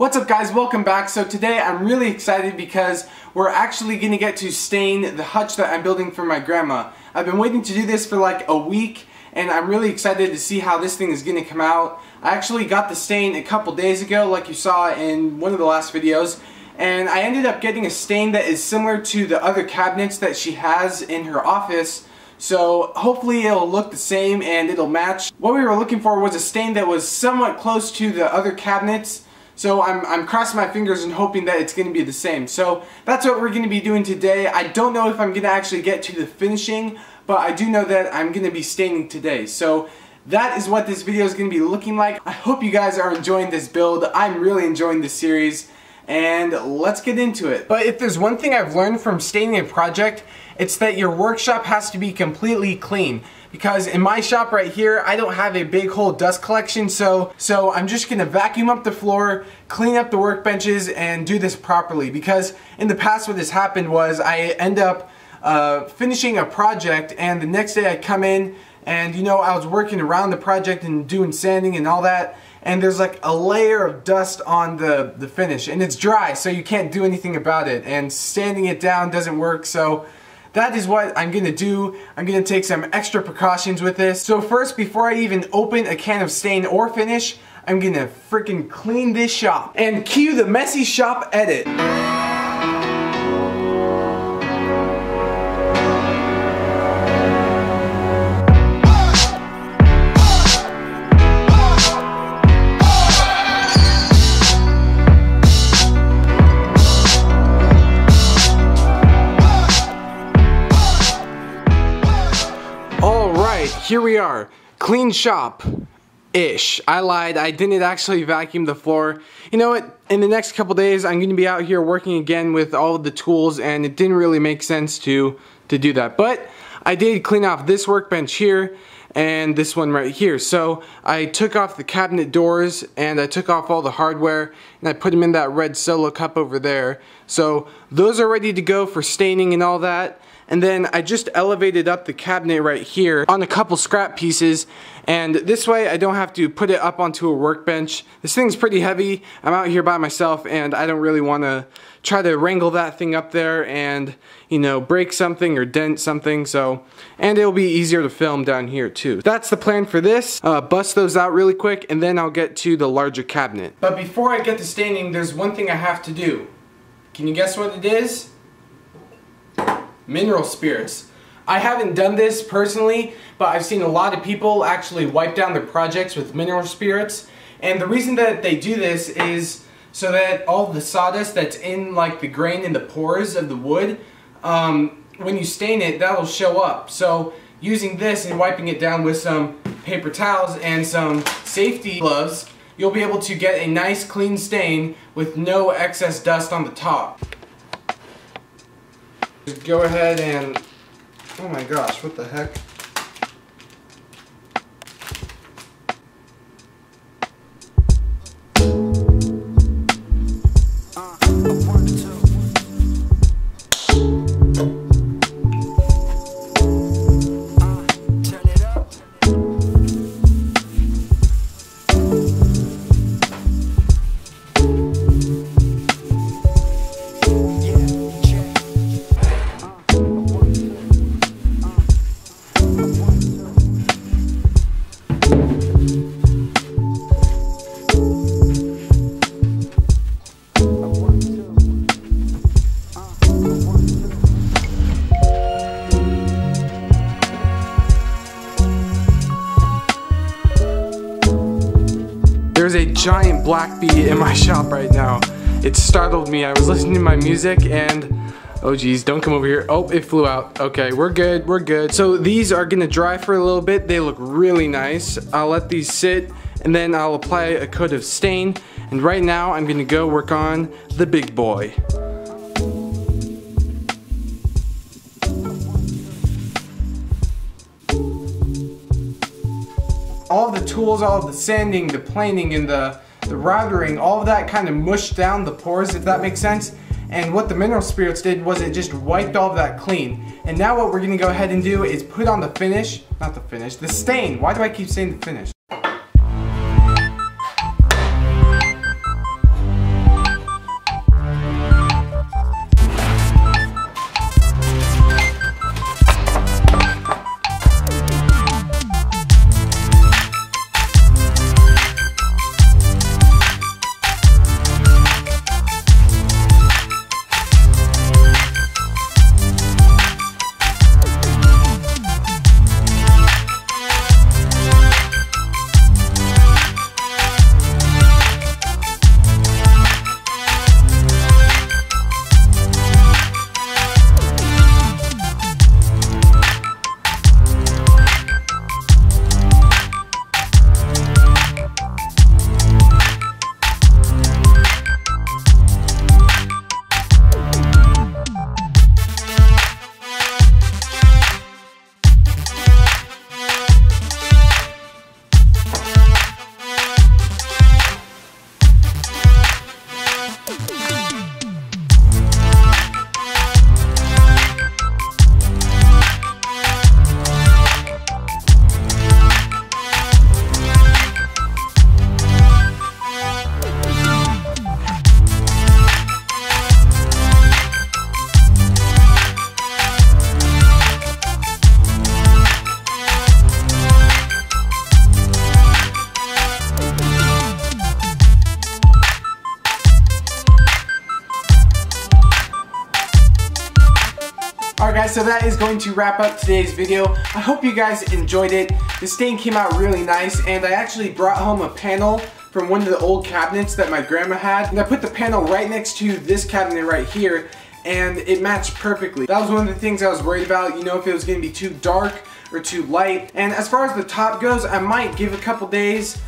What's up guys, welcome back. So today I'm really excited because we're actually going to get to stain the hutch that I'm building for my grandma. I've been waiting to do this for like a week and I'm really excited to see how this thing is going to come out. I actually got the stain a couple days ago like you saw in one of the last videos, and I ended up getting a stain that is similar to the other cabinets that she has in her office. So hopefully it'll look the same and it'll match. What we were looking for was a stain that was somewhat close to the other cabinets. So I'm crossing my fingers and hoping that it's going to be the same. So that's what we're going to be doing today. I don't know if I'm going to actually get to the finishing, but I do know that I'm going to be staining today. So that is what this video is going to be looking like. I hope you guys are enjoying this build. I'm really enjoying this series. And let's get into it. But if there's one thing I've learned from staining a project, it's that your workshop has to be completely clean. Because in my shop right here, I don't have a big whole dust collection, so I'm just gonna vacuum up the floor, clean up the workbenches, and do this properly. Because in the past what has happened was I end up finishing a project, and the next day I come in and I was working around the project and doing sanding and all that, and there's like a layer of dust on the finish, and it's dry, so you can't do anything about it, and sanding it down doesn't work. So that is what I'm gonna do. I'm gonna take some extra precautions with this. So first, before I even open a can of stain or finish, I'm gonna freaking clean this shop. And cue the messy shop edit. Here we are, clean shop-ish. I lied, I didn't actually vacuum the floor. You know what, in the next couple days I'm going to be out here working again with all of the tools, and it didn't really make sense to do that. But I did clean off this workbench here and this one right here. So I took off the cabinet doors and I took off all the hardware and I put them in that red solo cup over there. So those are ready to go for staining and all that. And then I just elevated up the cabinet right here on a couple scrap pieces, and this way I don't have to put it up onto a workbench. This thing's pretty heavy. I'm out here by myself and I don't really want to try to wrangle that thing up there and break something or dent something. And it'll be easier to film down here too. That's the plan for this. Bust those out really quick and then I'll get to the larger cabinet. But before I get to staining, there's one thing I have to do. Can you guess what it is? Mineral spirits. I haven't done this personally, but I've seen a lot of people actually wipe down their projects with mineral spirits. And the reason that they do this is so that all the sawdust that's in like the grain and the pores of the wood, when you stain it, that'll show up. So using this and wiping it down with some paper towels and some safety gloves, you'll be able to get a nice clean stain with no excess dust on the top. Just go ahead and, oh my gosh, what the heck? There's a giant black bee in my shop right now. It startled me. I was listening to my music and, oh geez, don't come over here. Oh, it flew out. Okay, we're good, we're good. So these are gonna dry for a little bit. They look really nice. I'll let these sit and then I'll apply a coat of stain. And right now I'm gonna go work on the big boy. All of the tools, all of the sanding, the planing, and the routering, all of that kind of mushed down the pores, if that makes sense. And what the mineral spirits did was it just wiped all of that clean. And now what we're gonna go ahead and do is put on the finish, not the finish, the stain. Why do I keep saying the finish? guys, so that is going to wrap up today's video. I hope you guys enjoyed it. The stain came out really nice, and I actually brought home a panel from one of the old cabinets that my grandma had, and I put the panel right next to this cabinet right here, and it matched perfectly. That was one of the things I was worried about, you know, if it was going to be too dark or too light. And as far as the top goes, I might give a couple days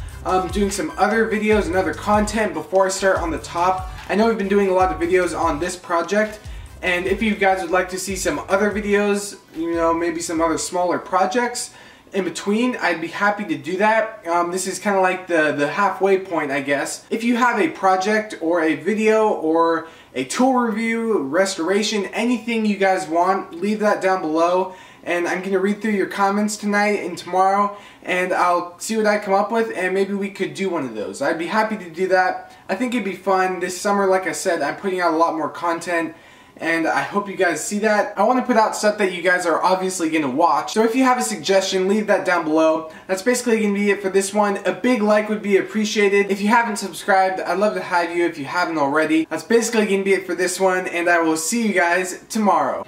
doing some other videos and other content before I start on the top. I know we've been doing a lot of videos on this project, and if you guys would like to see some other videos, you know, maybe some other smaller projects in between, I'd be happy to do that. This is kind of like the halfway point, I guess. If you have a project or a video or a tool review, restoration, anything you guys want, leave that down below, and I'm going to read through your comments tonight and tomorrow, and I'll see what I come up with, and maybe we could do one of those. I'd be happy to do that. I think it'd be fun. This summer, like I said, I'm putting out a lot more content, and I hope you guys see that. I want to put out stuff that you guys are obviously going to watch. So if you have a suggestion, leave that down below. That's basically going to be it for this one. A big like would be appreciated. If you haven't subscribed, I'd love to have you if you haven't already. That's basically going to be it for this one, and I will see you guys tomorrow.